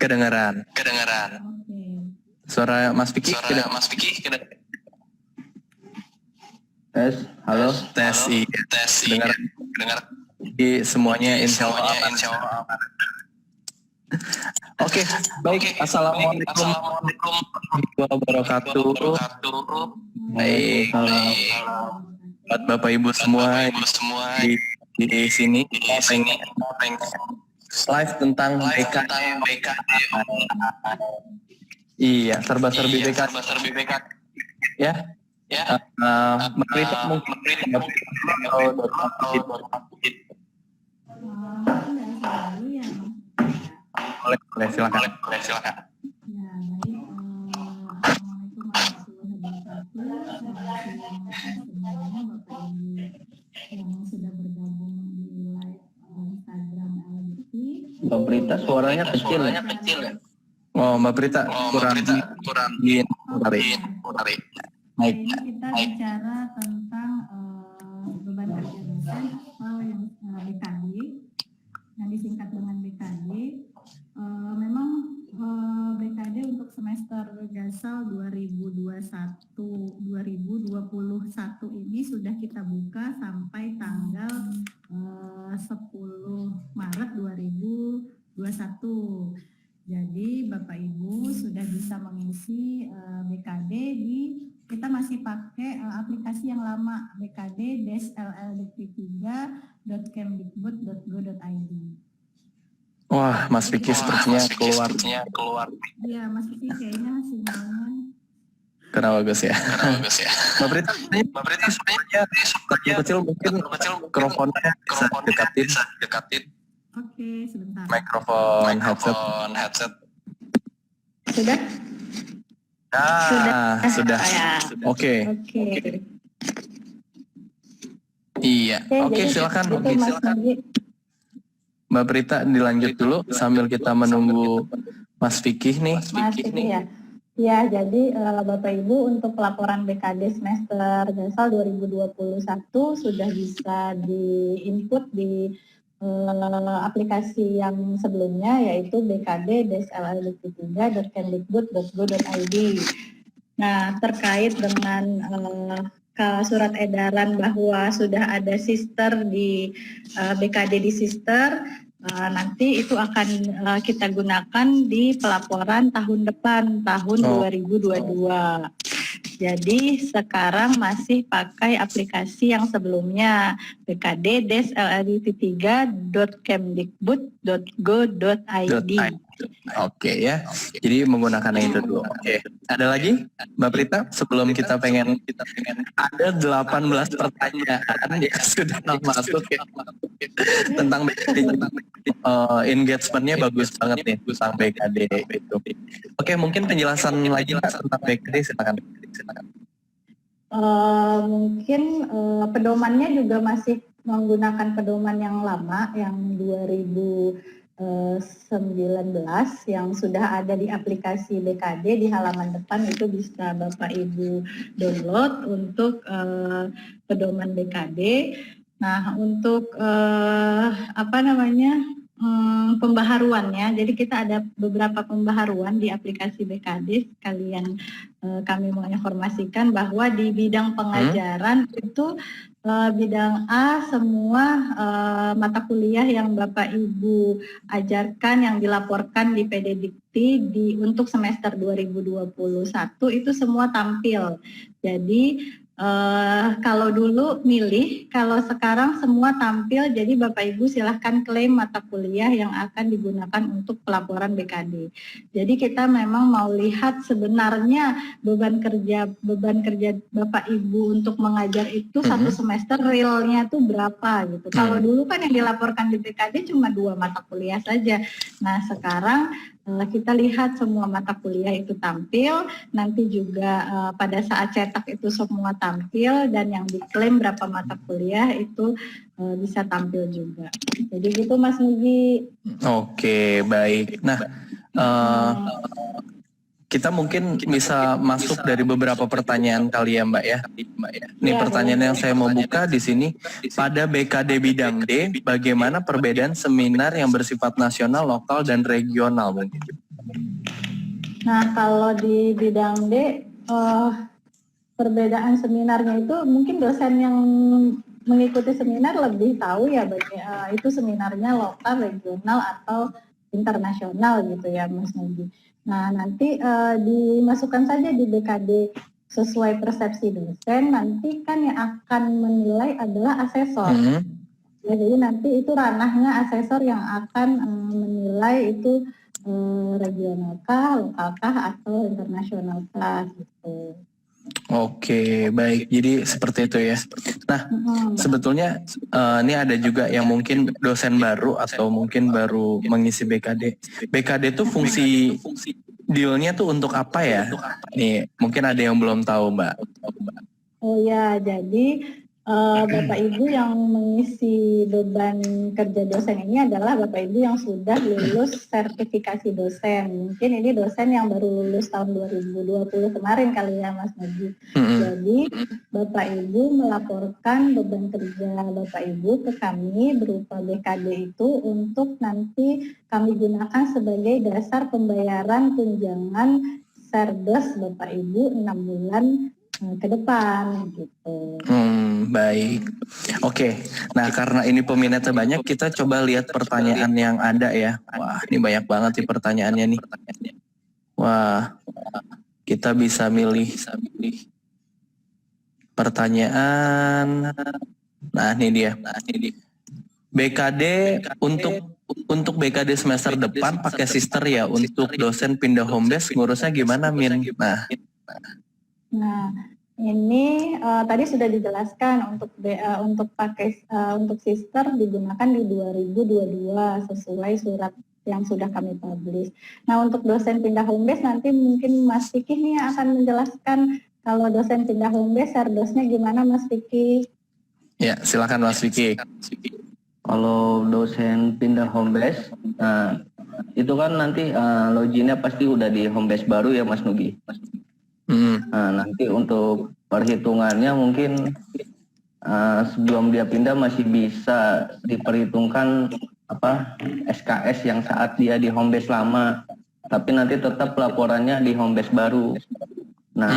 Kedengaran. Suara Mas Vicky kedengaran. Tes, halo. Tes, iya. Dengar. Jadi semuanya insya Allah. Oke, baik. Assalamualaikum warahmatullahi wabarakatuh. Baik. Buat Bapak Ibu semua di sini pengen live tentang BKD. Iya, serba-serbi BKD. Ya. Mbak Rita mungkin boleh silakan. Mbak Prita suaranya kecil. Oh, Mbak Prita kurang Baik. Ini kita bicara tentang beban kerja dosen atau yang BKD, yang disingkat dengan BKD. Memang BKD untuk semester Gasal 2021 ini sudah kita buka sampai tanggal 10 Maret 2021. Jadi Bapak Ibu sudah bisa mengisi BKD kita masih pakai aplikasi yang lama, bkd-ll3.kemdikbud.go.id. Wah, Mas Vicky sepertinya keluar. Iya, Mas Vicky kayaknya sinyalnya kurang bagus ya. Mbak Prita sebenarnya kecil mungkin mikrofonnya bisa dekatin. Oke, sebentar. Mikrofon headset. Sudah? Sudah. Oke. Iya. Oke, silakan. Mbak Prita dilanjut dulu sambil kita menunggu Mas Vicky nih. Ya, jadi Bapak Ibu untuk pelaporan BKD semester Gasal 2021 sudah bisa di-input di aplikasi yang sebelumnya yaitu bkd-ll3.kemdikbud.go.id. Nah, terkait dengan surat edaran bahwa sudah ada sister di BKD di sister, nanti itu akan kita gunakan di pelaporan tahun depan, tahun 2022. Jadi sekarang masih pakai aplikasi yang sebelumnya bkd-ll3.kemdikbud.go.id. Oke ya. Jadi menggunakan itu dulu. Oke. Ada lagi Mbak Prita sebelum kita pengen ada 18 pertanyaan yang sudah masuk ya. Tentang BKD. Engagementnya bagus banget nih tentang BKD itu. Oke, mungkin penjelasan lagi tentang BKD silakan. Mungkin pedomannya juga masih menggunakan pedoman yang lama yang 2019 yang sudah ada di aplikasi BKD di halaman depan, itu bisa Bapak Ibu download untuk pedoman BKD. Nah, untuk pembaharuannya, jadi kita ada beberapa pembaharuan di aplikasi BKD. Sekalian kami mau informasikan bahwa di bidang pengajaran itu bidang A semua mata kuliah yang Bapak Ibu ajarkan yang dilaporkan di PD Dikti untuk semester 2021 itu semua tampil. Jadi kalau dulu milih, kalau sekarang semua tampil, jadi Bapak Ibu silahkan klaim mata kuliah yang akan digunakan untuk pelaporan BKD. Jadi kita memang mau lihat sebenarnya beban kerja Bapak Ibu untuk mengajar itu satu semester realnya tuh berapa gitu. Kalau dulu kan yang dilaporkan di BKD cuma 2 mata kuliah saja. Nah sekarang kita lihat semua mata kuliah itu tampil, nanti juga pada saat cetak itu semua tampil, dan yang diklaim berapa mata kuliah itu bisa tampil juga. Jadi gitu Mas Nugi. Oke, baik. Nah, kita mungkin bisa masuk dari beberapa pertanyaan kali ya Mbak ya. Nih pertanyaan yang saya mau buka di sini, pada BKD bidang D, bagaimana perbedaan seminar yang bersifat nasional, lokal, dan regional mungkin? Nah, kalau di bidang D, perbedaan seminarnya itu mungkin dosen yang mengikuti seminar lebih tahu ya, itu seminarnya lokal, regional, atau internasional gitu ya, Mas Nugi. Nah, nanti dimasukkan saja di BKD sesuai persepsi dosen, nanti kan yang akan menilai adalah asesor. Ya, jadi nanti itu ranahnya asesor yang akan menilai itu regionalkah, lokalkah, atau internasionalkah gitu. Oke, baik. Jadi seperti itu ya. Nah, sebetulnya ini ada juga yang mungkin dosen baru atau mungkin baru mengisi BKD. BKD itu fungsi dealnya tuh untuk apa ya? Nih, mungkin ada yang belum tahu, Mbak. Oh ya, jadi Bapak Ibu yang mengisi beban kerja dosen ini adalah Bapak Ibu yang sudah lulus sertifikasi dosen. Mungkin ini dosen yang baru lulus tahun 2020 kemarin kali ya, Mas Nugi. Jadi Bapak Ibu melaporkan beban kerja Bapak Ibu ke kami berupa BKD itu untuk nanti kami gunakan sebagai dasar pembayaran tunjangan Serdos Bapak Ibu 6 bulan ke depan gitu. Baik. Oke. Nah, karena ini peminatnya banyak, kita coba lihat pertanyaan yang ada ya. Wah, ini banyak banget sih pertanyaannya nih. Wah, kita bisa milih pertanyaan. Nah, ini dia. BKD untuk BKD semester depan pakai sister ya. Untuk dosen pindah home base ngurusnya gimana, Min? Nah, ini tadi sudah dijelaskan untuk pakai untuk sister digunakan di 2022 sesuai surat yang sudah kami publish. Nah, untuk dosen pindah home base nanti mungkin Mas Vicky nih yang akan menjelaskan kalau dosen pindah home base serdosnya gimana, Mas Vicky? Ya, silakan Mas Vicky. Kalau dosen pindah home base, itu kan nanti loginnya pasti udah di home base baru ya, Mas Nugi. Nah, nanti untuk perhitungannya mungkin sebelum dia pindah masih bisa diperhitungkan SKS yang saat dia di home base lama, tapi nanti tetap laporannya di home base baru. Nah,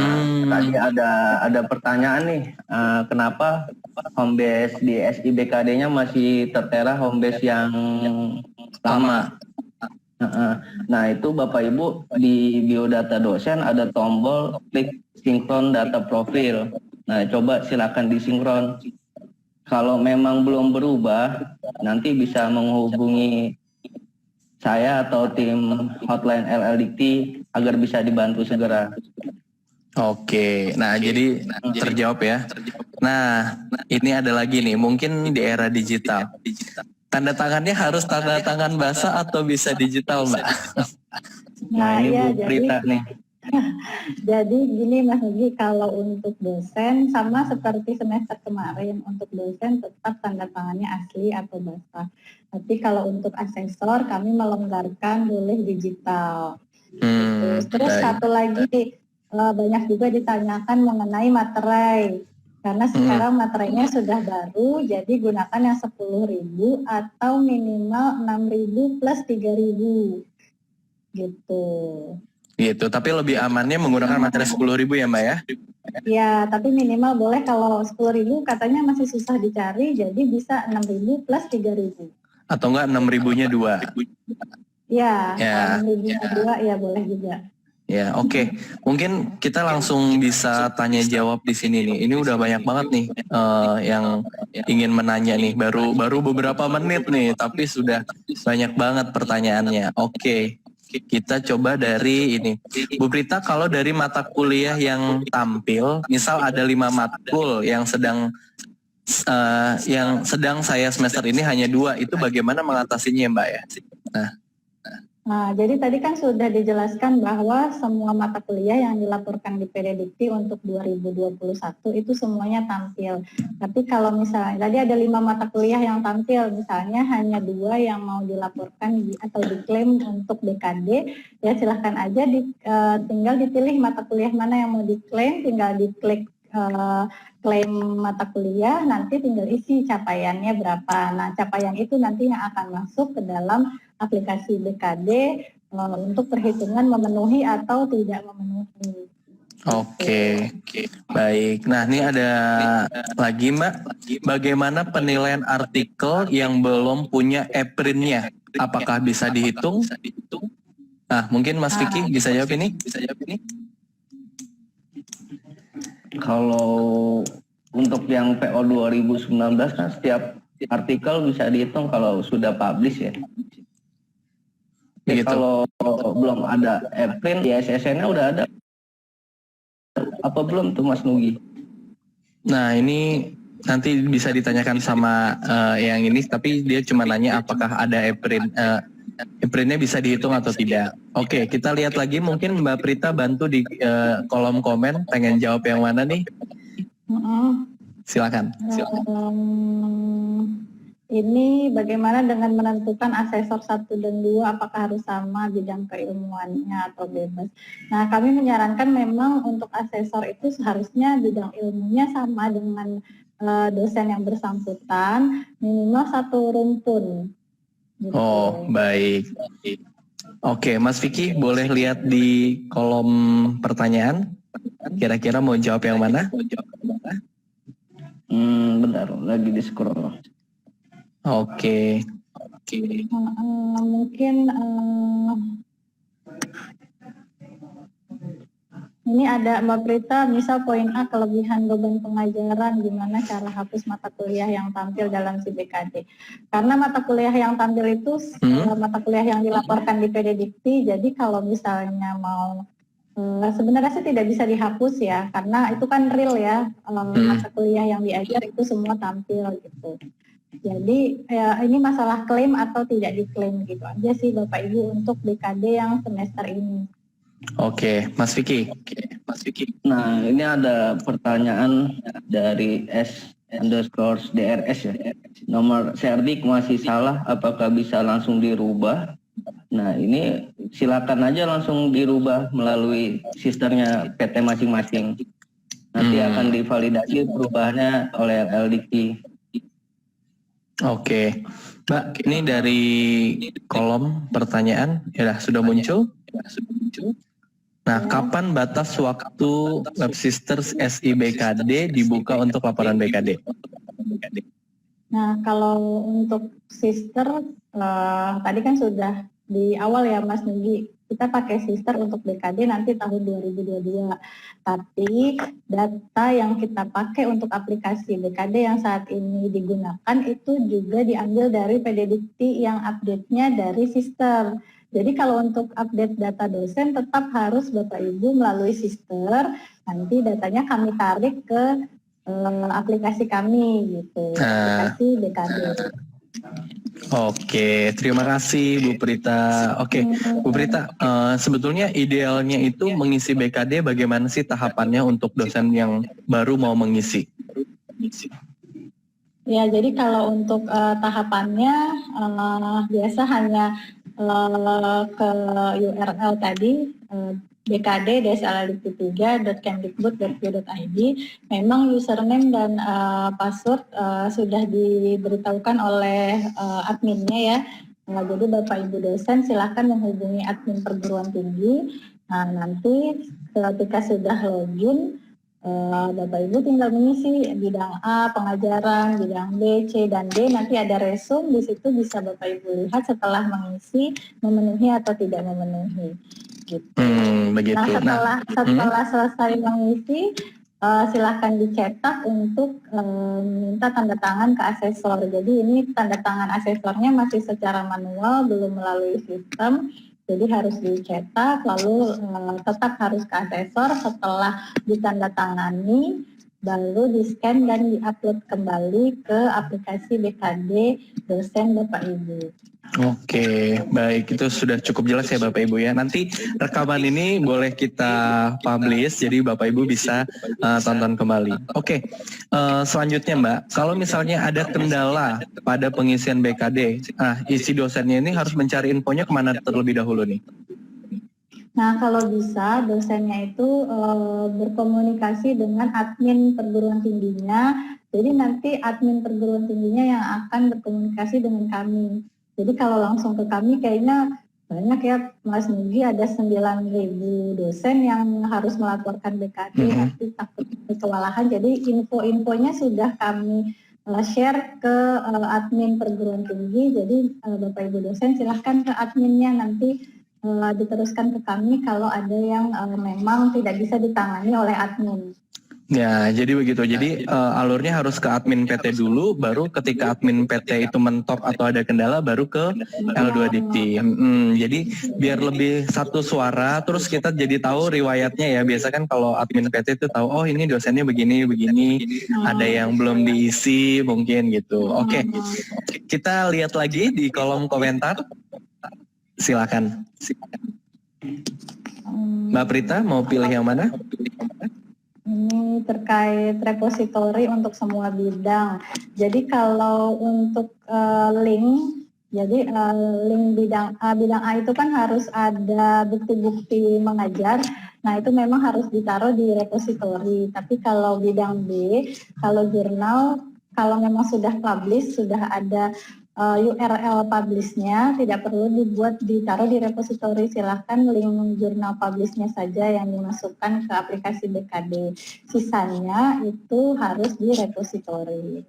tadi ada pertanyaan nih, kenapa home base di SIBKD-nya masih tertera home base yang lama? Nah, itu Bapak Ibu di biodata dosen ada tombol klik sinkron data profil. Nah, coba silakan disinkron. Kalau memang belum berubah, nanti bisa menghubungi saya atau tim hotline LLDikti agar bisa dibantu segera. Oke, nah jadi terjawab ya. Nah, ini ada lagi nih, mungkin di era digital. Tanda tangannya harus tanda tangan basah atau bisa digital, Mbak? Nah, ini ya, Bu Prita nih. Jadi gini Mas Nugi, kalau untuk dosen sama seperti semester kemarin, untuk dosen tetap tanda tangannya asli atau basah. Tapi kalau untuk asesor kami melonggarkan boleh digital. Terus satu lagi, banyak juga ditanyakan mengenai materai. Karena sekarang materainya sudah baru, jadi gunakan yang 10.000 atau minimal 6.000 plus 3.000 gitu. Gitu, tapi lebih amannya menggunakan materai 10.000 ya Mbak ya? Ya, tapi minimal boleh kalau 10.000 katanya masih susah dicari, jadi bisa 6.000 plus 3.000. Atau enggak 6.000-nya 2? Ya, 6.000-nya 2 ya boleh juga. Ya, oke. Mungkin kita langsung bisa tanya jawab di sini nih. Ini udah banyak banget nih yang ingin menanya nih. Baru beberapa menit nih, tapi sudah banyak banget pertanyaannya. Oke. Kita coba dari ini. Bu Prita, kalau dari mata kuliah yang tampil, misal ada 5 matkul yang sedang saya semester ini hanya 2, itu bagaimana mengatasinya Mbak ya? Nah, jadi tadi kan sudah dijelaskan bahwa semua mata kuliah yang dilaporkan di PD-Dikti untuk 2021 itu semuanya tampil. Tapi kalau misalnya tadi ada 5 mata kuliah yang tampil, misalnya hanya 2 yang mau dilaporkan atau diklaim untuk BKD, ya silahkan aja tinggal dipilih mata kuliah mana yang mau diklaim, tinggal diklik klaim mata kuliah, nanti tinggal isi capaiannya berapa. Nah, capaian itu nanti yang akan masuk ke dalam aplikasi BKD untuk perhitungan memenuhi atau tidak memenuhi. Oke, baik. Nah, ini ada lagi Mbak, bagaimana penilaian artikel yang belum punya e-printnya? Apakah bisa dihitung? Nah, mungkin Mas Vicky bisa jawab ini? Kalau untuk yang PO 2019 kan setiap artikel bisa dihitung kalau sudah publish ya. Begitu. Kalau belum ada e-print, ya SSN-nya udah ada. Apa belum tuh Mas Nugi? Nah, ini nanti bisa ditanyakan sama yang ini, tapi dia cuma nanya apakah ada e-print. E-printnya bisa dihitung atau tidak. Oke, kita lihat lagi, mungkin Mbak Prita bantu di kolom komen, pengen jawab yang mana nih? Silakan. Ini bagaimana dengan menentukan asesor 1 dan 2, apakah harus sama bidang keilmuannya atau bebas? Nah, kami menyarankan memang untuk asesor itu seharusnya bidang ilmunya sama dengan dosen yang bersangkutan, minimal 1 rumpun. Gitu. Oh, baik. Oke, Mas Vicky boleh lihat di kolom pertanyaan? Kira-kira mau jawab yang mana? Bentar, lagi di scroll. Oke. Mungkin ini ada Mbak Prita, misal poin A, kelebihan beban pengajaran, gimana cara hapus mata kuliah yang tampil dalam si BKD. Karena mata kuliah yang tampil itu mata kuliah yang dilaporkan di PD Dikti, jadi kalau misalnya mau sebenarnya sih tidak bisa dihapus ya, karena itu kan real ya, mata kuliah yang diajar itu semua tampil gitu. Jadi ini masalah klaim atau tidak diklaim gitu aja sih Bapak Ibu untuk BKD yang semester ini. Oke, Mas Vicky. Nah, ini ada pertanyaan dari S_DRS ya. Nomor Serdik masih salah, apakah bisa langsung dirubah? Nah, ini silakan aja langsung dirubah melalui sistemnya PT masing-masing. Nanti akan divalidasi perubahannya oleh LDK. Oke, Mbak, ini dari kolom pertanyaan ya sudah muncul. Nah, kapan batas waktu Web Sisters SIBKD dibuka untuk laporan BKD? Nah, kalau untuk sister tadi kan sudah di awal ya Mas Nugi, kita pakai sister untuk BKD nanti tahun 2022. Tapi data yang kita pakai untuk aplikasi BKD yang saat ini digunakan itu juga diambil dari PD Dikti yang update-nya dari sister. Jadi kalau untuk update data dosen tetap harus Bapak Ibu melalui sister, nanti datanya kami tarik ke aplikasi kami gitu, aplikasi BKD. Oke, terima kasih Bu Prita. Oke, Bu Prita, sebetulnya idealnya itu mengisi BKD bagaimana sih tahapannya untuk dosen yang baru mau mengisi? Ya, jadi kalau untuk tahapannya biasa hanya ke URL tadi bkd-3.kemdikbud.go.id. Memang username dan password sudah diberitahukan oleh adminnya ya. Jadi Bapak Ibu dosen silahkan menghubungi admin perguruan tinggi. Nah, nanti ketika sudah login, Bapak Ibu tinggal mengisi bidang A pengajaran, bidang B, C, dan D. Nanti ada resume, di situ bisa Bapak Ibu lihat setelah mengisi memenuhi atau tidak memenuhi. Gitu. Begitu. Nah, setelah selesai mengisi, silahkan dicetak untuk minta tanda tangan ke asesor. Jadi ini tanda tangan asesornya masih secara manual, belum melalui sistem. Jadi harus dicetak, lalu tetap harus ke asesor. Setelah ditandatangani, baru di-scan dan di-upload kembali ke aplikasi BKD dosen Bapak Ibu. Oke, baik, itu sudah cukup jelas ya Bapak Ibu ya. Nanti rekaman ini boleh kita publish, jadi Bapak Ibu bisa tonton kembali. Oke, selanjutnya Mbak, kalau misalnya ada kendala pada pengisian BKD, isi dosennya ini harus mencari infonya kemana terlebih dahulu nih? Nah, kalau bisa dosennya itu berkomunikasi dengan admin perguruan tingginya. Jadi nanti admin perguruan tingginya yang akan berkomunikasi dengan kami. Jadi kalau langsung ke kami kayaknya Banyak ya Mas Nugi, ada 9.000 dosen yang harus melaporkan BKD, nanti takut kewalahan. Jadi info-infonya sudah kami share ke admin perguruan tinggi. Jadi Bapak Ibu dosen silahkan ke adminnya, nanti diteruskan ke kami kalau ada yang memang tidak bisa ditangani oleh admin. Ya, jadi begitu. Jadi alurnya harus ke admin PT dulu, baru ketika admin PT itu mentok atau ada kendala, baru ke L2 Dikti. Jadi biar lebih satu suara, terus kita jadi tahu riwayatnya ya. Biasa kan kalau admin PT itu tahu, oh ini dosennya begini, ada yang belum diisi mungkin gitu. Oke, kita lihat lagi di kolom komentar. Silakan. Mbak Prita mau pilih yang mana? Ini terkait repositori untuk semua bidang. Jadi kalau untuk link, jadi link bidang A itu kan harus ada bukti-bukti mengajar. Nah itu memang harus ditaruh di repositori. Tapi kalau bidang B, kalau jurnal, kalau memang sudah publish, sudah ada URL publishnya, tidak perlu ditaruh di repositori. Silahkan link jurnal publishnya saja yang dimasukkan ke aplikasi BKD. Sisanya itu harus di repositori.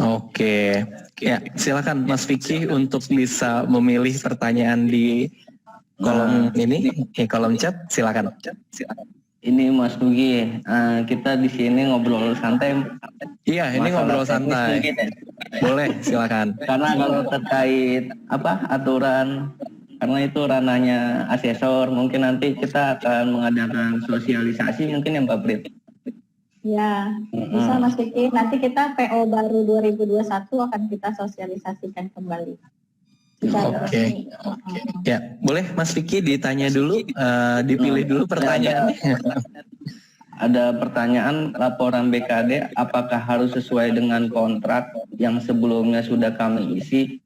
Oke, ya silakan Mas Vicky untuk bisa memilih pertanyaan di kolom kolom chat. Silakan. Ini Mas Nugi, kita di sini ngobrol santai. Iya, ini ngobrol santai. Boleh, silakan. Karena kalau terkait aturan, karena itu ranahnya asesor, mungkin nanti kita akan mengadakan sosialisasi mungkin ya Mbak Brit. Ya, bisa Mas Vicky. Nanti kita PO baru 2021 akan kita sosialisasikan kembali. Oke. Ya, boleh Mas Vicky ditanya dulu, dipilih dulu pertanyaannya. Ada pertanyaan, laporan BKD apakah harus sesuai dengan kontrak yang sebelumnya sudah kami isi?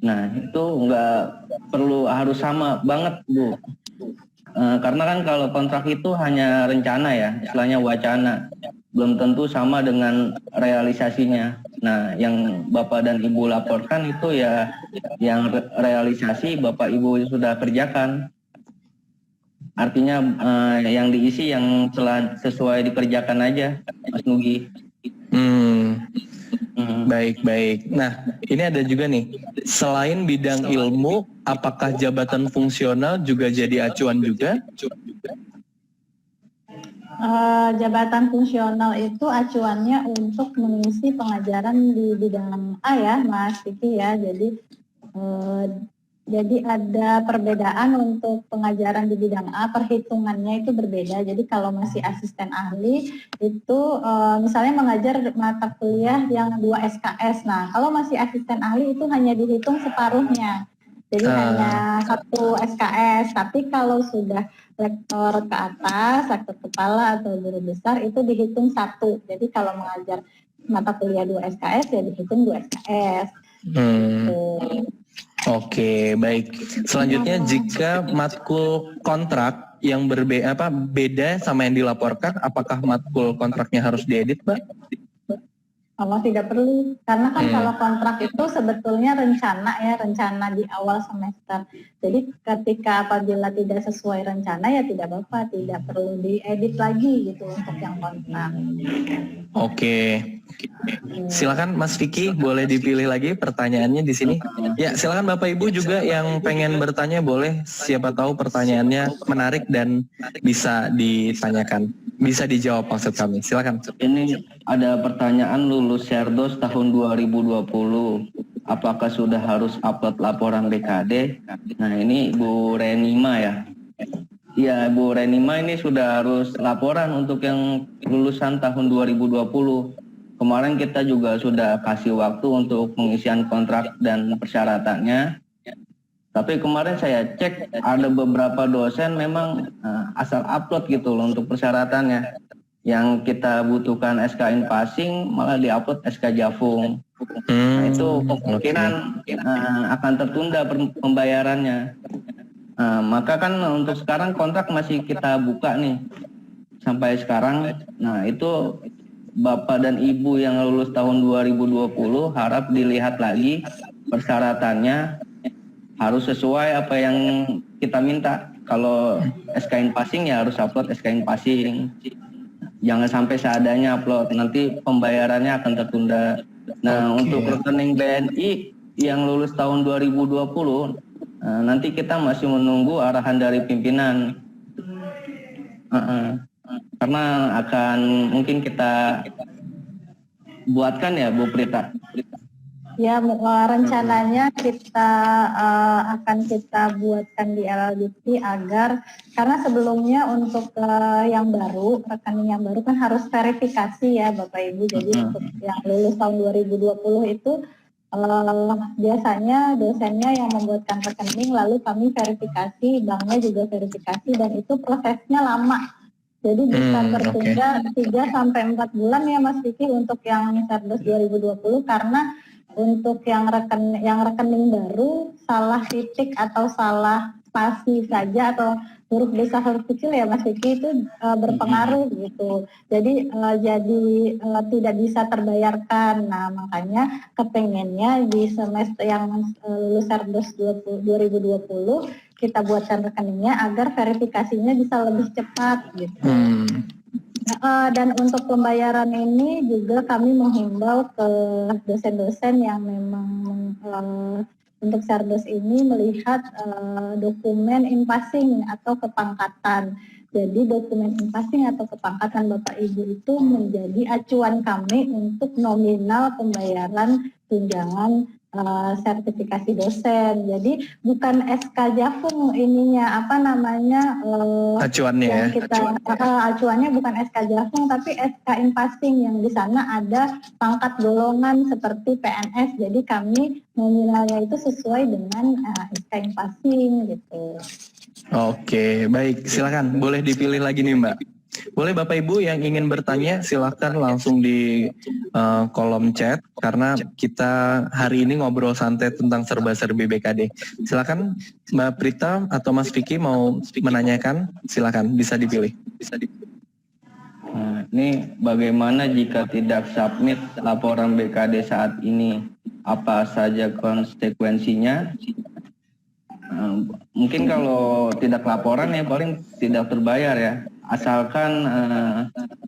Nah, itu nggak perlu harus sama banget, Bu. Karena kan kalau kontrak itu hanya rencana ya, istilahnya wacana. Belum tentu sama dengan realisasinya. Nah, yang Bapak dan Ibu laporkan itu ya yang realisasi Bapak Ibu sudah kerjakan. Artinya yang diisi yang telah sesuai dikerjakan aja, Mas Nugi. Baik. Nah, ini ada juga nih, selain bidang ilmu, apakah jabatan fungsional juga jadi acuan juga? Jabatan fungsional itu acuannya untuk mengisi pengajaran di bidang A ya, Mas Vicky ya. Jadi ada perbedaan untuk pengajaran di bidang A, perhitungannya itu berbeda. Jadi kalau masih asisten ahli itu misalnya mengajar mata kuliah yang 2 SKS. Nah, kalau masih asisten ahli itu hanya dihitung separuhnya. Jadi hanya 1 SKS. Tapi kalau sudah lektor ke atas, lektor kepala atau guru besar itu dihitung 1. Jadi kalau mengajar mata kuliah 2 SKS ya dihitung 2 SKS. Oke, baik. Selanjutnya jika matkul kontrak yang beda sama yang dilaporkan, apakah matkul kontraknya harus diedit, Mbak? Oh, tidak perlu, karena kan kalau kontrak itu sebetulnya rencana di awal semester. Jadi ketika apabila tidak sesuai rencana ya tidak apa-apa, tidak perlu diedit lagi gitu untuk yang kontrak. Oke. Silakan Mas Vicky, boleh dipilih lagi pertanyaannya di sini. Ya, silakan Bapak Ibu juga yang pengen bertanya boleh, siapa tahu pertanyaannya menarik dan bisa ditanyakan. Bisa dijawab maksud kami. Silakan. Ini ada pertanyaan lulus Serdos tahun 2020. Apakah sudah harus upload laporan BKD? Nah, ini Bu Renima ya. Ya, Bu Renima ini sudah harus laporan untuk yang lulusan tahun 2020. Kemarin kita juga sudah kasih waktu untuk pengisian kontrak dan persyaratannya. Tapi kemarin saya cek ada beberapa dosen memang asal upload gitu loh untuk persyaratannya. Yang kita butuhkan SK Passing malah diupload SK Jafung. Nah, itu kemungkinan akan tertunda pembayarannya. Maka kan untuk sekarang kontrak masih kita buka nih sampai sekarang. Nah, itu Bapak dan Ibu yang lulus tahun 2020 harap dilihat lagi persyaratannya. harus sesuai apa yang kita minta. Kalau SKN passing ya harus upload SKN passing. Jangan sampai seadanya upload, nanti pembayarannya akan tertunda. Nah, untuk rekening BNI yang lulus tahun 2020, nanti kita masih menunggu arahan dari pimpinan. Karena akan mungkin kita buatkan ya Bu Prita. Ya, rencananya kita akan kita buatkan di LLDT agar, karena sebelumnya untuk yang baru, rekening yang baru kan harus verifikasi ya Bapak Ibu. Jadi untuk yang lulus tahun 2020 itu biasanya dosennya yang membuatkan rekening, lalu kami verifikasi, banknya juga verifikasi, dan itu prosesnya lama. Jadi bisa tertunda 3-4 bulan ya Mas Vicky untuk yang Serdos 2020, karena untuk yang rekening baru salah titik atau salah spasi saja atau huruf besar huruf kecil ya Mas Vicky itu berpengaruh gitu. Jadi tidak bisa terbayarkan. Nah, makanya kepengennya di semester yang lulus Serdos 2020 kita buatkan rekeningnya agar verifikasinya bisa lebih cepat gitu. Dan untuk pembayaran ini juga kami menghimbau ke dosen-dosen yang memang untuk Serdos ini melihat dokumen in-passing atau kepangkatan. Jadi dokumen in-passing atau kepangkatan Bapak Ibu itu menjadi acuan kami untuk nominal pembayaran tunjangan sertifikasi dosen. Jadi bukan SK Jafung ininya acuannya acuannya bukan SK Jafung tapi SK in-passing yang di sana ada pangkat golongan seperti PNS. Jadi kami nominalnya itu sesuai dengan SK in-passing gitu. Oke, baik. Silakan. Boleh dipilih lagi nih Mbak. Boleh Bapak Ibu yang ingin bertanya silahkan langsung di kolom chat, karena kita hari ini ngobrol santai tentang serba-serbi BKD. Silakan Mbak Prita atau Mas Vicky mau menanyakan, silakan bisa dipilih. Nah, ini bagaimana jika tidak submit laporan BKD saat ini? Apa saja konsekuensinya? Mungkin kalau tidak laporan ya paling tidak terbayar ya. Asalkan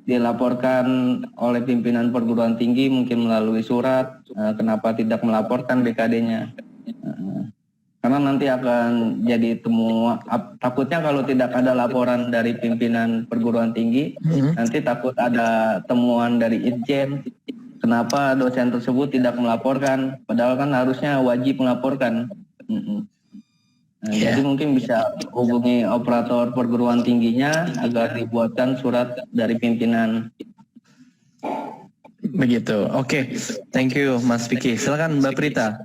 dilaporkan oleh pimpinan perguruan tinggi mungkin melalui surat, kenapa tidak melaporkan BKD-nya. Karena nanti akan jadi takutnya kalau tidak ada laporan dari pimpinan perguruan tinggi, nanti takut ada temuan dari Itjen, kenapa dosen tersebut tidak melaporkan, padahal kan harusnya wajib melaporkan. Jadi mungkin bisa hubungi operator perguruan tingginya agar dibuatkan surat dari pimpinan. Begitu. Oke. Thank you Mas Vicky. Silakan Mbak Prita.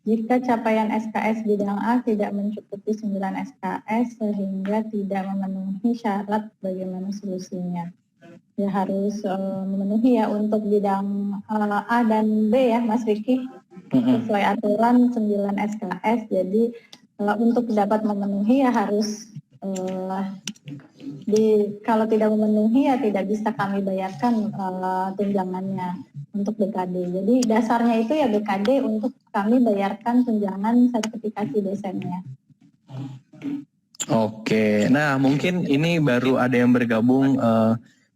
Jika capaian SKS bidang A tidak mencukupi 9 SKS sehingga tidak memenuhi syarat, bagaimana solusinya? Ya harus memenuhi ya untuk bidang A dan B ya Mas Vicky. Sesuai aturan 9 SKS, jadi untuk dapat memenuhi ya harus kalau tidak memenuhi ya tidak bisa kami bayarkan tunjangannya untuk BKD. Jadi dasarnya itu ya BKD untuk kami bayarkan tunjangan sertifikasi dosennya. Oke, nah mungkin ini baru ada yang bergabung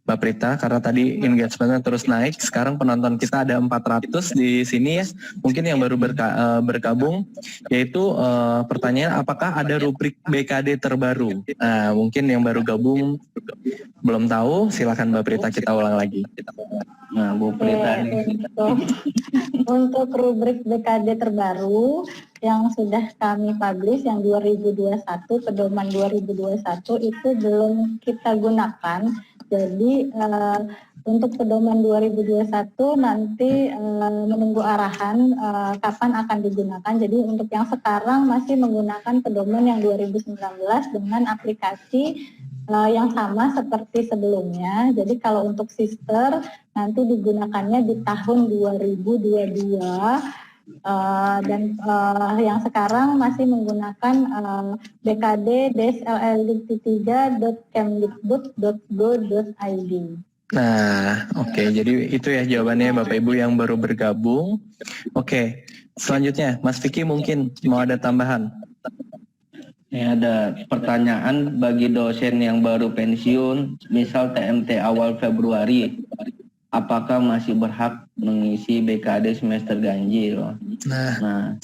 Mbak Prita, karena tadi engagementnya terus naik. Sekarang penonton kita ada 400 di sini ya. Mungkin yang baru bergabung, yaitu pertanyaan apakah ada rubrik BKD terbaru? Nah, mungkin yang baru gabung belum tahu, silakan Mbak Prita kita ulang lagi. Nah, Bu Prita untuk rubrik BKD terbaru yang sudah kami publish yang 2021, pedoman 2021 itu belum kita gunakan. Jadi untuk pedoman 2021 nanti menunggu arahan kapan akan digunakan. Jadi untuk yang sekarang masih menggunakan pedoman yang 2019 dengan aplikasi yang sama seperti sebelumnya. Jadi kalau untuk sister nanti digunakannya di tahun 2022. Dan yang sekarang masih menggunakan bkd-ll3.kemdikbud.go.id. Nah, oke. Jadi itu ya jawabannya Bapak Ibu yang baru bergabung. Oke, selanjutnya Mas Vicky mungkin mau ada tambahan. Ya, ada pertanyaan bagi dosen yang baru pensiun, misal TMT awal Februari, apakah masih berhak mengisi BKD semester ganjil? Nah,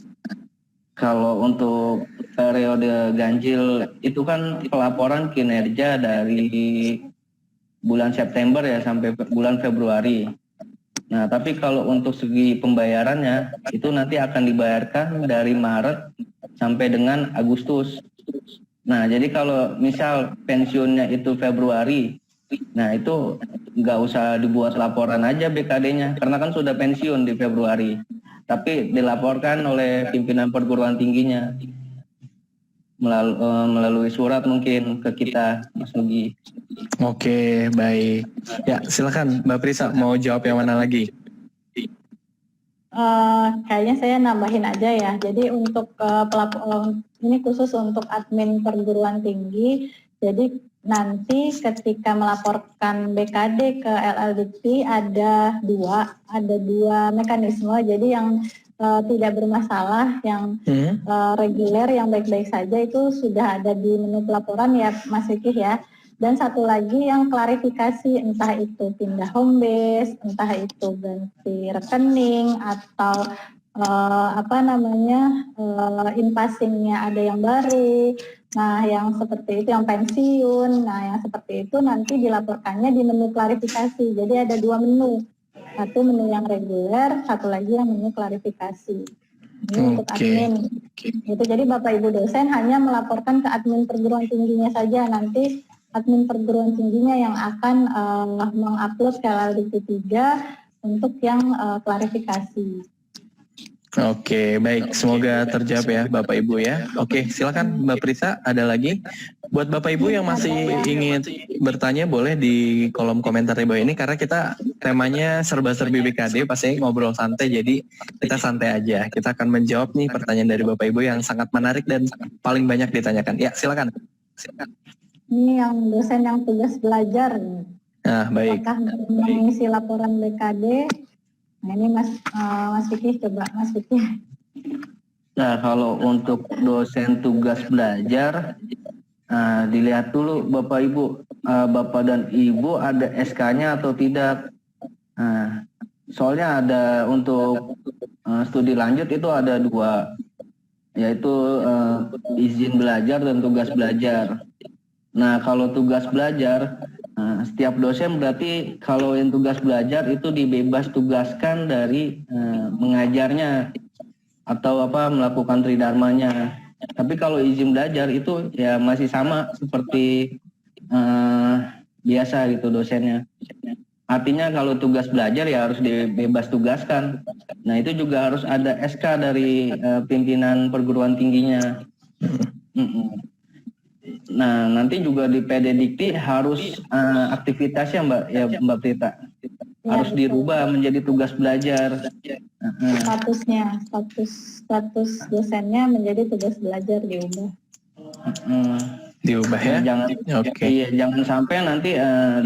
kalau untuk periode ganjil itu kan pelaporan kinerja dari bulan September ya sampai bulan Februari. Nah, tapi kalau untuk segi pembayarannya itu nanti akan dibayarkan dari Maret sampai dengan Agustus. Nah, jadi kalau misal pensiunnya itu Februari, nah itu nggak usah dibuat laporan aja BKD-nya, karena kan sudah pensiun di Februari. Tapi dilaporkan oleh pimpinan perguruan tingginya melalui surat mungkin ke kita, Mas Nugi. Oke, baik. Ya, silakan Mbak Prisa mau jawab yang mana lagi? Kayaknya saya nambahin aja ya. Jadi untuk ini khusus untuk admin perguruan tinggi. Jadi nanti ketika melaporkan BKD ke LLDP ada dua mekanisme. Jadi yang tidak bermasalah, yang reguler, yang baik-baik saja itu sudah ada di menu pelaporan ya, Mas Vicky ya. Dan satu lagi yang klarifikasi, entah itu pindah home base, entah itu ganti rekening atau in-passingnya ada yang baru. Nah, yang seperti itu, yang pensiun, nah yang seperti itu nanti dilaporkannya di menu klarifikasi. Jadi ada dua menu, satu menu yang reguler, satu lagi yang menu klarifikasi. Ini untuk admin. Gitu. Jadi Bapak Ibu dosen hanya melaporkan ke admin perguruan tingginya saja, nanti admin perguruan tingginya yang akan mengupload ke LLDP 3 untuk yang klarifikasi. Oke, baik. Semoga terjawab ya Bapak Ibu ya. Oke, silakan Mbak Prisa, ada lagi? Buat Bapak Ibu yang masih ingin bertanya boleh di kolom komentar di bawah ini, karena kita temanya serba-serbi BKD, pasti ngobrol santai, jadi kita santai aja. Kita akan menjawab nih pertanyaan dari Bapak Ibu yang sangat menarik dan paling banyak ditanyakan. Ya, silakan. Ini yang dosen yang tugas belajar. Nah, baik. Apakah mengisi laporan BKD? Nah, ini Mas Vicky, coba Mas Vicky. Nah, kalau untuk dosen tugas belajar, dilihat dulu Bapak Ibu, Bapak dan Ibu ada SK-nya atau tidak. Soalnya ada untuk studi lanjut itu ada dua, yaitu izin belajar dan tugas belajar. Nah, kalau tugas belajar, setiap dosen berarti kalau yang tugas belajar itu dibebas tugaskan dari mengajarnya atau melakukan tridharmanya. Tapi kalau izin belajar itu ya masih sama seperti biasa gitu dosennya. Artinya kalau tugas belajar ya harus dibebas tugaskan. Nah, itu juga harus ada SK dari pimpinan perguruan tingginya. Nah, nanti juga di PD Dikti harus aktivitasnya Mbak Prita harus dirubah menjadi tugas belajar. Status dosennya menjadi tugas belajar diubah. Diubah ya. Jangan sampai nanti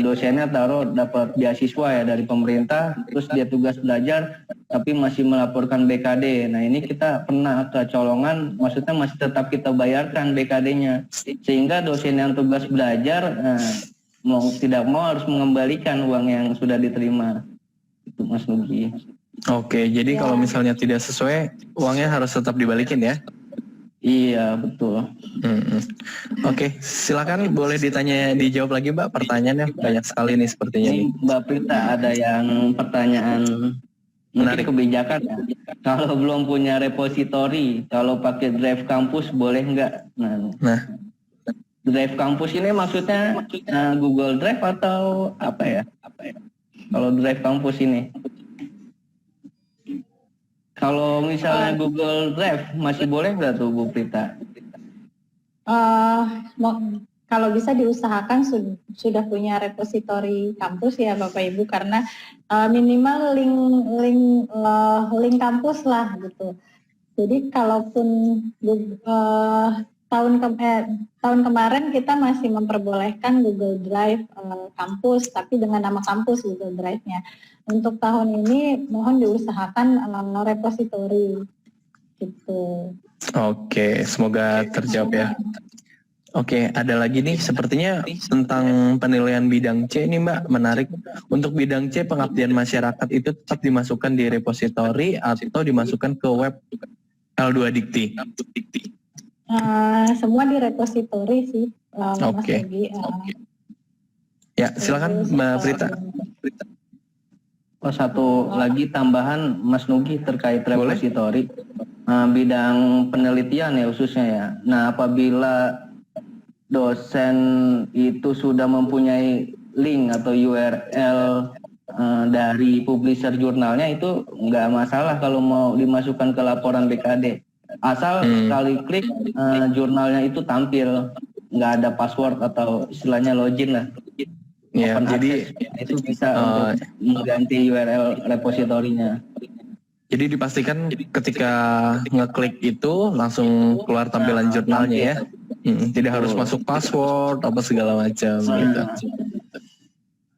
dosennya dapat beasiswa ya dari pemerintah, terus dia tugas belajar tapi masih melaporkan BKD. Nah, ini kita pernah kecolongan, maksudnya masih tetap kita bayarkan BKD-nya, sehingga dosen yang tugas belajar mau tidak mau harus mengembalikan uang yang sudah diterima. Itu Mas Nugi. Oke, jadi kalau misalnya tidak sesuai, uangnya harus tetap dibalikin ya? Iya, betul. Oke, silakan boleh dijawab lagi Mbak, pertanyaannya banyak sekali nih sepertinya. Ini Mbak Prita ada yang pertanyaan menarik, kebijakan ya. Kalau belum punya repositori, kalau pakai Drive Kampus boleh nggak? Nah, Drive Kampus ini maksudnya Google Drive atau apa ya? Kalau Drive Kampus ini, kalau misalnya Google Drive masih boleh nggak tuh Bu Prita? Kalau bisa diusahakan sudah punya repositori kampus ya Bapak Ibu, karena minimal link kampus lah gitu. Jadi kalaupun tahun kemarin kita masih memperbolehkan Google Drive kampus, tapi dengan nama kampus Google Drive-nya. Untuk tahun ini mohon diusahakan repository gitu. Oke, semoga terjawab ya. Oke, ada lagi nih sepertinya tentang penilaian bidang C ini Mbak, menarik. Untuk bidang C pengabdian masyarakat itu tetap dimasukkan di repository atau dimasukkan ke web L2 Dikti? Semua di repository sih. Oke. Ya, silakan Mbak Prita. Satu lagi tambahan Mas Nugi terkait repository. Bidang penelitian ya khususnya ya. Nah, apabila dosen itu sudah mempunyai link atau URL dari publisher jurnalnya, itu nggak masalah kalau mau dimasukkan ke laporan BKD. Asal sekali klik jurnalnya itu tampil, nggak ada password atau istilahnya login lah. Ya, jadi itu bisa untuk mengganti URL repositorinya. Jadi dipastikan ketika ngeklik itu langsung keluar tampilan jurnalnya ya. Tidak harus masuk password apa segala macam gitu.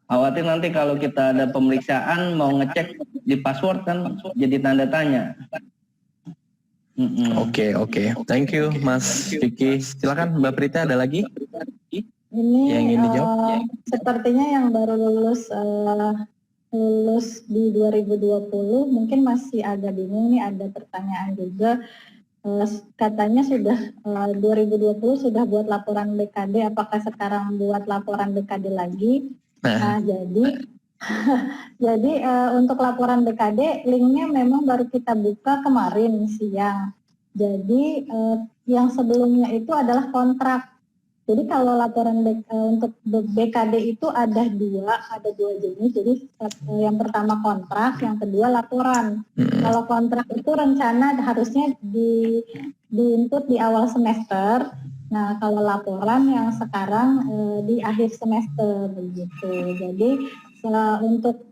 Khawatir nanti kalau kita ada pemeriksaan mau ngecek di password kan jadi tanda tanya. Oke. Thank you Mas Vicky. Silakan Mbak Prita, ada lagi? Ini yang ingin dijawab? Sepertinya yang baru lulus di 2020 mungkin masih agak bingung nih, ada pertanyaan juga. Katanya sudah 2020 sudah buat laporan BKD, apakah sekarang buat laporan BKD lagi? Nah, jadi untuk laporan BKD linknya memang baru kita buka kemarin siang. Jadi yang sebelumnya itu adalah kontrak. Jadi kalau laporan untuk BKD itu ada dua jenis. Jadi yang pertama kontrak, yang kedua laporan. Kalau kontrak itu rencana harusnya di-input di awal semester. Nah, kalau laporan yang sekarang di akhir semester begitu. Jadi untuk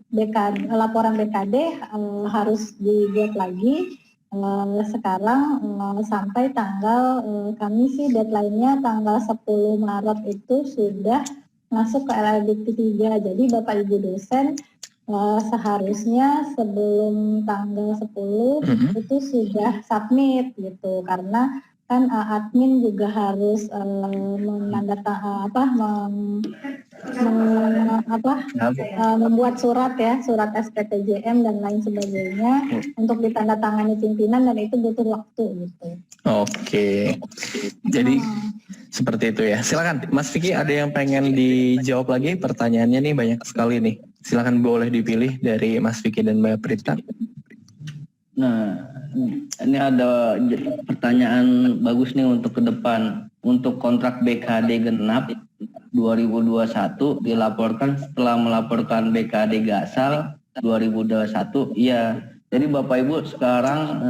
laporan BKD harus dibuat lagi. Sekarang sampai tanggal kami sih deadline-nya tanggal 10 Maret itu sudah masuk ke LLDikti 3. Jadi Bapak Ibu dosen seharusnya sebelum tanggal 10 itu sudah submit gitu, karena kan admin juga harus membuat surat SPTJM dan lain sebagainya untuk ditandatangani pimpinan, dan itu butuh waktu gitu. Oke. Jadi seperti itu ya. Silakan Mas Vicky, ada yang pengen dijawab lagi pertanyaannya nih, banyak sekali nih. Silakan boleh dipilih dari Mas Vicky dan Mbak Prita. Nah, ini ada pertanyaan bagus nih untuk ke depan. Untuk kontrak BKD genap 2021 dilaporkan setelah melaporkan BKD Gasal 2021. Iya, jadi Bapak Ibu sekarang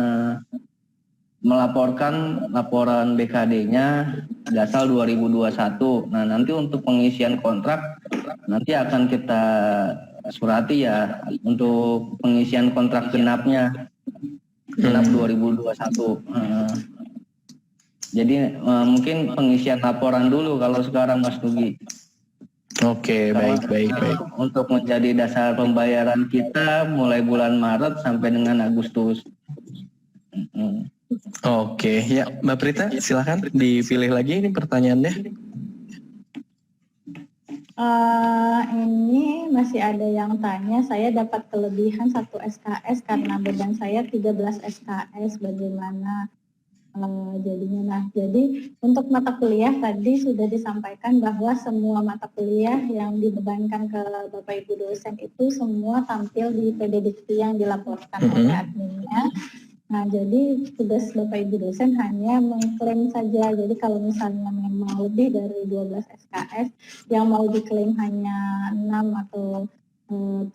melaporkan laporan BKD-nya Gasal 2021. Nah, nanti untuk pengisian kontrak nanti akan kita surati ya untuk pengisian kontrak genapnya. Genap 2021. Jadi mungkin pengisian laporan dulu kalau sekarang Mas Nugi. Oke, baik. Untuk menjadi dasar pembayaran kita mulai bulan Maret sampai dengan Agustus. Oke, ya Mbak Prita silakan dipilih lagi ini pertanyaannya. Ini masih ada yang tanya, saya dapat kelebihan 1 SKS karena beban saya 13 SKS, bagaimana jadinya? Nah, jadi untuk mata kuliah tadi sudah disampaikan bahwa semua mata kuliah yang dibebankan ke Bapak Ibu dosen itu semua tampil di PD Dikti yang dilaporkan oleh adminnya. Nah, jadi tugas Bapak Ibu dosen hanya mengklaim saja. Jadi kalau misalnya memang lebih dari 12 SKS, yang mau diklaim hanya 6 atau 7,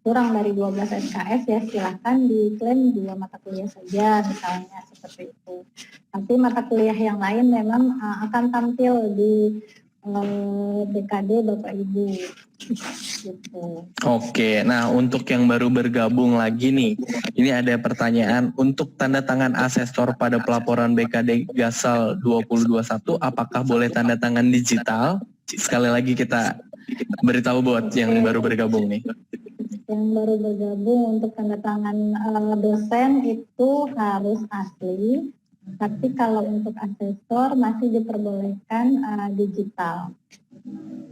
kurang dari 12 SKS ya silahkan diklaim 2 mata kuliah saja misalnya seperti itu. Tapi mata kuliah yang lain memang akan tampil di BKD Bapak Ibu. Gitu. Oke, nah untuk yang baru bergabung lagi nih, ini ada pertanyaan untuk tanda tangan asesor pada pelaporan BKD Gasal 2021, apakah boleh tanda tangan digital? Sekali lagi kita beritahu buat yang baru bergabung nih. Yang baru bergabung untuk tanda tangan dosen itu harus asli, tapi kalau untuk asesor masih diperbolehkan digital.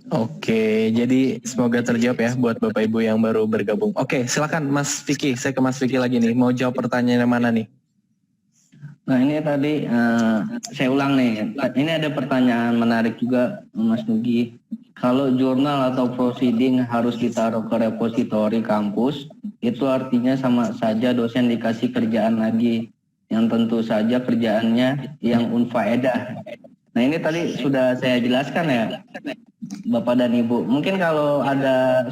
Oke, jadi semoga terjawab ya buat Bapak Ibu yang baru bergabung. Oke, silakan Mas Vicky, saya ke Mas Vicky lagi nih. Mau jawab pertanyaan yang mana nih? Nah ini tadi saya ulang nih, ini ada pertanyaan menarik juga Mas Nugi. Kalau jurnal atau proceeding harus ditaruh ke repositori kampus, itu artinya sama saja dosen dikasih kerjaan lagi, yang tentu saja kerjaannya yang unfaedah. Nah ini tadi sudah saya jelaskan ya Bapak dan Ibu. Mungkin kalau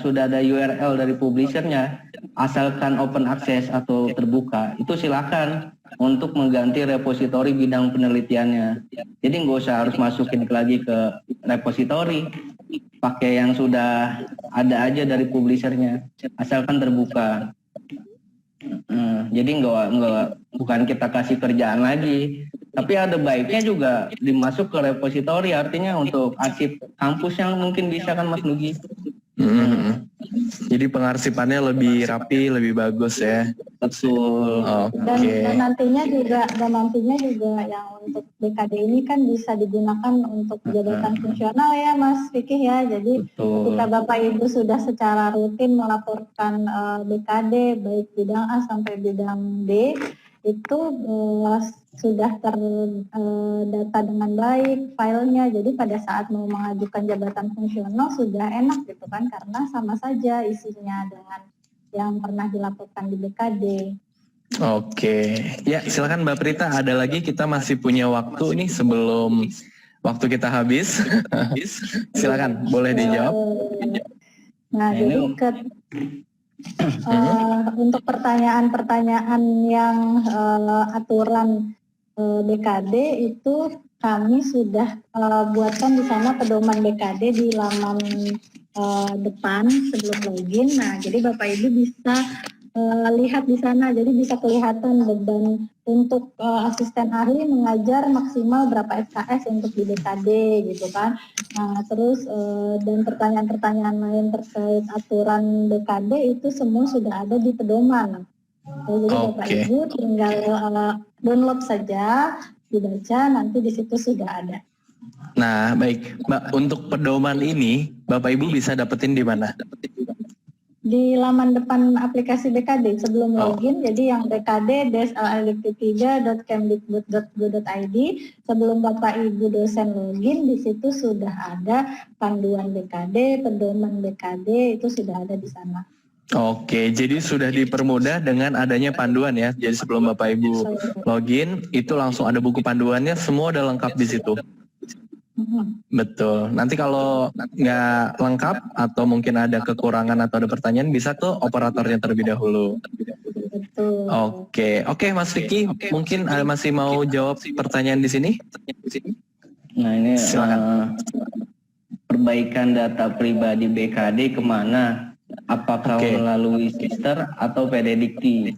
sudah ada URL dari publishernya, asalkan open access atau terbuka, itu silakan untuk mengganti repositori bidang penelitiannya. Jadi nggak usah harus masukin lagi ke repositori, pakai yang sudah ada aja dari publishernya, asalkan terbuka. Jadi bukan kita kasih kerjaan lagi, tapi ada baiknya juga dimasuk ke repositori, artinya untuk arsip kampus yang mungkin bisa kan Mas Nugi. Jadi pengarsipannya lebih rapi, lebih bagus ya. Betul. Dan nantinya juga yang untuk BKD ini kan bisa digunakan untuk jabatan fungsional ya Mas Vicky ya. Jadi ketika Bapak Ibu sudah secara rutin melaporkan BKD baik bidang A sampai bidang D itu sudah terdata dengan baik filenya, jadi pada saat mau mengajukan jabatan fungsional sudah enak gitu kan, karena sama saja isinya dengan yang pernah dilaporkan di BKD. Oke, ya silakan Mbak Prita, ada lagi, kita masih punya waktu nih sebelum waktu kita habis. Silakan, boleh dijawab. Nah, jadi untuk pertanyaan-pertanyaan yang aturan BKD itu kami sudah buatkan di sana pedoman BKD di laman depan sebelum login. Nah, jadi Bapak Ibu bisa lihat di sana, jadi bisa kelihatan beban untuk asisten ahli mengajar maksimal berapa SKS untuk di BKD gitu kan. Nah, terus dan pertanyaan-pertanyaan lain terkait aturan BKD itu semua sudah ada di pedoman. Jadi Bapak Ibu tinggal download saja, dibaca, nanti di situ sudah ada. Nah, baik Mbak, untuk pedoman ini Bapak Ibu bisa dapetin di mana? Di laman depan aplikasi BKD sebelum login, jadi yang bkd-lpt3.kemdikbud.go.id, sebelum Bapak Ibu dosen login, di situ sudah ada panduan BKD, pedoman BKD, itu sudah ada di sana. Oke, jadi sudah dipermudah dengan adanya panduan ya. Jadi sebelum Bapak Ibu login, itu langsung ada buku panduannya, semua udah lengkap di situ. Betul. Nanti kalau nggak lengkap atau mungkin ada kekurangan atau ada pertanyaan, bisa ke operatornya terlebih dahulu. Betul. Oke, Mas Vicky, mungkin masih mau jawab pertanyaan di sini? Nah ini perbaikan data pribadi BKD kemana? Apakah melalui sister atau PDDikti?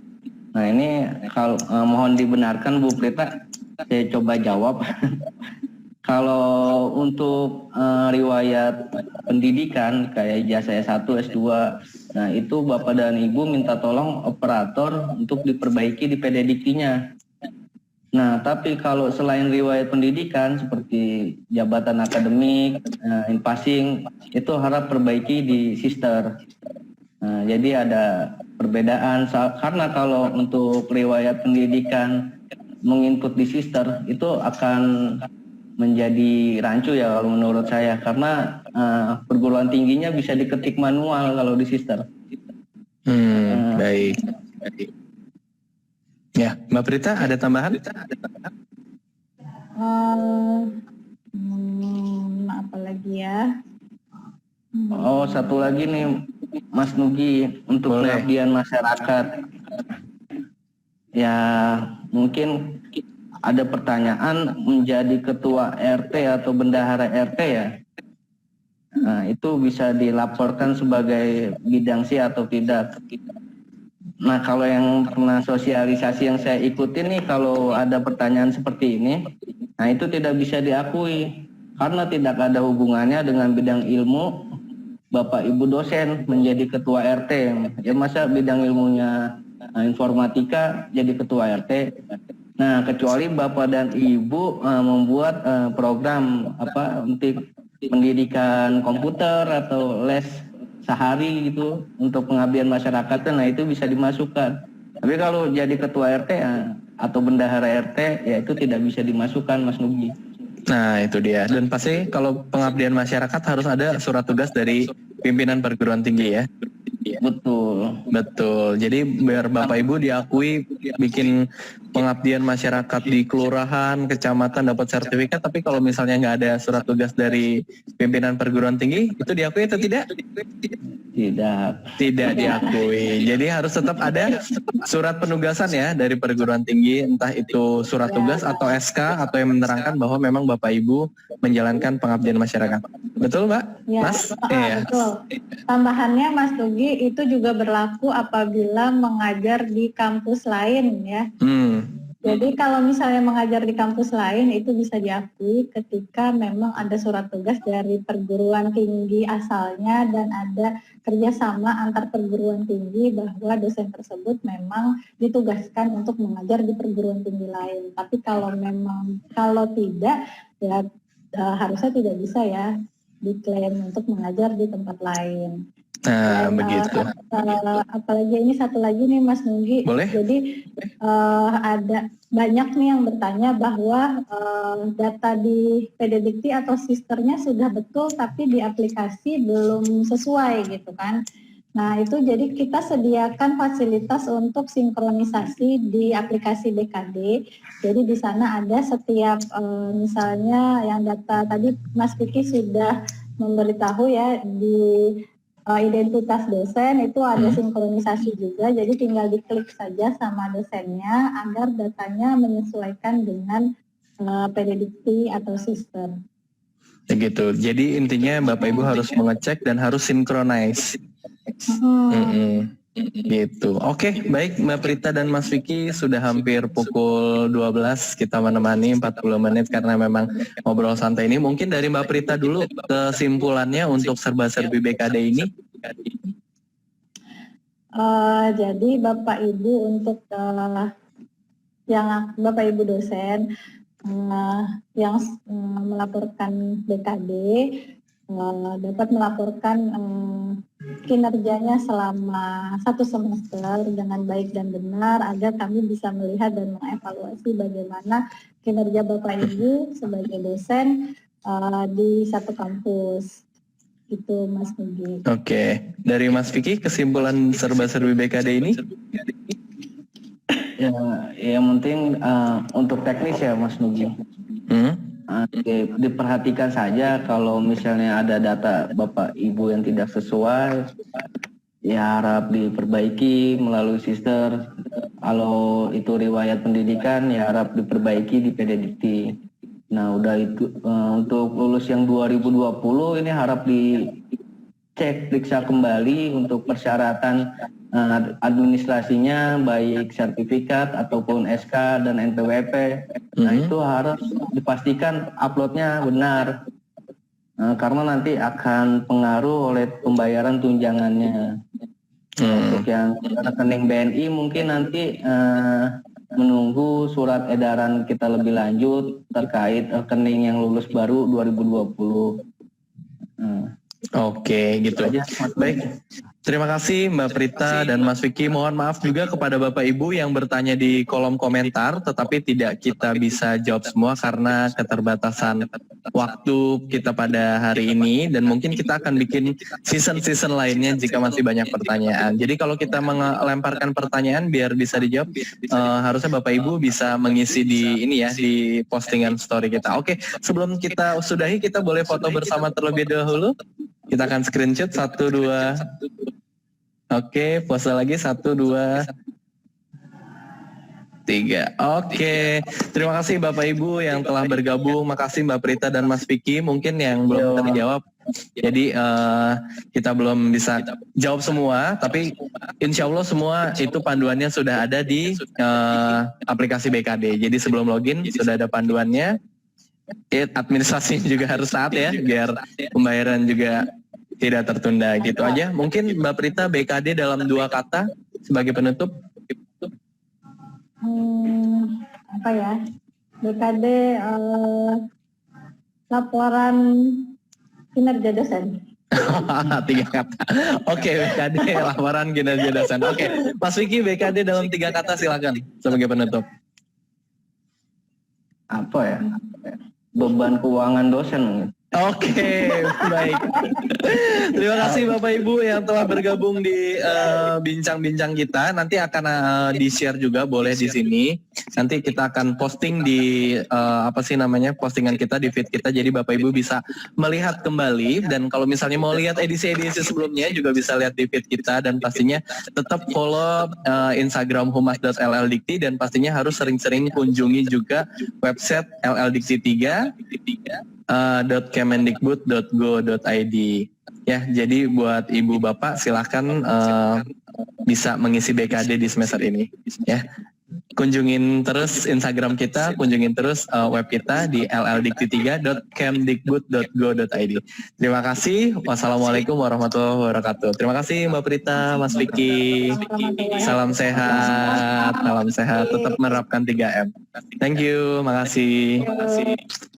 Nah ini kalau mohon dibenarkan Bu Prita, saya coba jawab. Kalau untuk riwayat pendidikan kayak ijazah S1, S2, nah itu Bapak dan Ibu minta tolong operator untuk diperbaiki di PDDiktinya. Nah tapi kalau selain riwayat pendidikan seperti jabatan akademik, in-passing, itu harap perbaiki di sister. Nah, jadi ada perbedaan karena kalau untuk riwayat pendidikan menginput di sister itu akan menjadi rancu ya kalau menurut saya, karena perguruan tingginya bisa diketik manual kalau di sister. Baik. Ya, Mbak Prita ada tambahan? Apa lagi ya? Oh, satu lagi nih Mas Nugi, untuk pengabdian masyarakat. Ya, mungkin ada pertanyaan menjadi ketua RT atau bendahara RT ya. Nah, itu bisa dilaporkan sebagai bidang C atau tidak. Nah, kalau yang pernah sosialisasi yang saya ikutin nih, kalau ada pertanyaan seperti ini, nah itu tidak bisa diakui karena tidak ada hubungannya dengan bidang ilmu Bapak Ibu dosen menjadi ketua RT. Ya masa bidang ilmunya informatika jadi ketua RT. Nah, kecuali Bapak dan Ibu membuat program untuk pendidikan komputer atau les sehari gitu untuk pengabdian masyarakat, nah itu bisa dimasukkan. Tapi kalau jadi ketua RT atau bendahara RT, ya itu tidak bisa dimasukkan, Mas Nugi. Nah itu dia. Dan pasti kalau pengabdian masyarakat harus ada surat tugas dari pimpinan perguruan tinggi ya. Betul. Jadi biar Bapak Ibu diakui bikin pengabdian masyarakat di kelurahan, kecamatan dapat sertifikat, tapi kalau misalnya nggak ada surat tugas dari pimpinan perguruan tinggi, itu diakui atau tidak? Tidak diakui. Jadi harus tetap ada surat penugasan ya dari perguruan tinggi, entah itu surat tugas atau SK atau yang menerangkan bahwa memang Bapak Ibu menjalankan pengabdian masyarakat. Betul Mbak? Ya, Mas? Betul. Tambahannya Mas Nugi, itu juga berlaku apabila mengajar di kampus lain ya. Jadi kalau misalnya mengajar di kampus lain itu bisa diakui ketika memang ada surat tugas dari perguruan tinggi asalnya dan ada kerjasama antar perguruan tinggi bahwa dosen tersebut memang ditugaskan untuk mengajar di perguruan tinggi lain. Tapi kalau tidak ya harusnya tidak bisa ya diklaim untuk mengajar di tempat lain. Dan, begitu. Apalagi ini satu lagi nih Mas Nugi. Boleh? Jadi ada banyak nih yang bertanya bahwa data di PDDikti atau sisternya sudah betul tapi di aplikasi belum sesuai gitu kan. Nah itu jadi kita sediakan fasilitas untuk sinkronisasi di aplikasi BKD. Jadi di sana ada setiap misalnya yang data tadi Mas Vicky sudah memberitahu ya di identitas dosen itu ada sinkronisasi juga, jadi tinggal diklik saja sama dosennya agar datanya menyesuaikan dengan PDDikti atau sister. Begitu. Jadi intinya Bapak Ibu harus mengecek dan harus sinkronis. Gitu. Oke, baik Mbak Prita dan Mas Vicky, sudah hampir pukul 12 kita menemani 40 menit karena memang ngobrol santai ini. Mungkin dari Mbak Prita dulu kesimpulannya untuk serba-serbi BKD ini. Jadi Bapak Ibu untuk yang Bapak Ibu dosen yang melaporkan BKD dapat melaporkan kinerjanya selama 1 semester dengan baik dan benar agar kami bisa melihat dan mengevaluasi bagaimana kinerja Bapak Ibu sebagai dosen di satu kampus. Itu Mas Nugi. Oke, dari Mas Vicky kesimpulan serba-serbi BKD ini? Ya, yang penting untuk teknis ya Mas Nugi. Diperhatikan saja kalau misalnya ada data Bapak Ibu yang tidak sesuai, ya harap diperbaiki melalui sister. Kalau itu riwayat pendidikan ya harap diperbaiki di PDDikti. Nah udah itu untuk lulus yang 2020 ini harap dicek, periksa kembali untuk persyaratan administrasinya baik sertifikat ataupun SK dan NPWP. Nah itu harus dipastikan uploadnya benar karena nanti akan pengaruh oleh pembayaran tunjangannya. Untuk yang rekening BNI mungkin nanti menunggu surat edaran kita lebih lanjut terkait rekening yang lulus baru 2020. Oke, gitu aja. Baik. Terima kasih Mbak Prita dan Mas Vicky. Mohon maaf juga kepada Bapak Ibu yang bertanya di kolom komentar, tetapi tidak kita bisa jawab semua karena keterbatasan waktu kita pada hari ini. Dan mungkin kita akan bikin season-season lainnya jika masih banyak pertanyaan. Jadi kalau kita melemparkan pertanyaan biar bisa dijawab, harusnya Bapak Ibu bisa mengisi di ini ya, di postingan story kita. Oke, sebelum kita sudahi, kita boleh foto bersama terlebih dahulu. Kita akan screenshot 1, 2. Oke, pose lagi 1, 2, 3. Oke, terima kasih Bapak Ibu yang telah bergabung. Makasih Mbak Prita dan Mas Vicky. Mungkin yang belum terjawab Jadi kita belum bisa jawab semua, tapi insya Allah semua itu panduannya sudah ada di aplikasi BKD. Jadi sebelum login sudah ada panduannya. Administrasi juga harus taat ya, biar pembayaran juga tidak tertunda gitu aja. Mungkin Mbak Prita BKD dalam 2 kata sebagai penutup. Apa ya? BKD laporan kinerja dosen. 3 kata. Oke, BKD laporan kinerja dosen. Oke, Mas Vicky BKD dalam 3 kata silakan sebagai penutup. Apa ya? Beban keuangan dosen mungkin. Oke, baik. Terima kasih Bapak Ibu yang telah bergabung di bincang-bincang kita. Nanti akan di-share juga boleh di sini. Nanti kita akan posting di postingan kita di feed kita. Jadi Bapak Ibu bisa melihat kembali, dan kalau misalnya mau lihat edisi-edisi sebelumnya juga bisa lihat di feed kita, dan pastinya tetap follow Instagram humas.lldikti, dan pastinya harus sering-sering kunjungi juga website LLDikti3 .kemendikbud.go.id ya. Jadi buat ibu bapak silahkan bisa mengisi BKD di semester ini ya. Kunjungin terus Instagram kita, kunjungin terus web kita di lldikti3.kemdikbud.go.id. Terima kasih. Wassalamualaikum warahmatullahi wabarakatuh. Terima kasih Mbak Prita, Mas Vicky. Salam sehat, tetap menerapkan 3M. Thank you, makasih.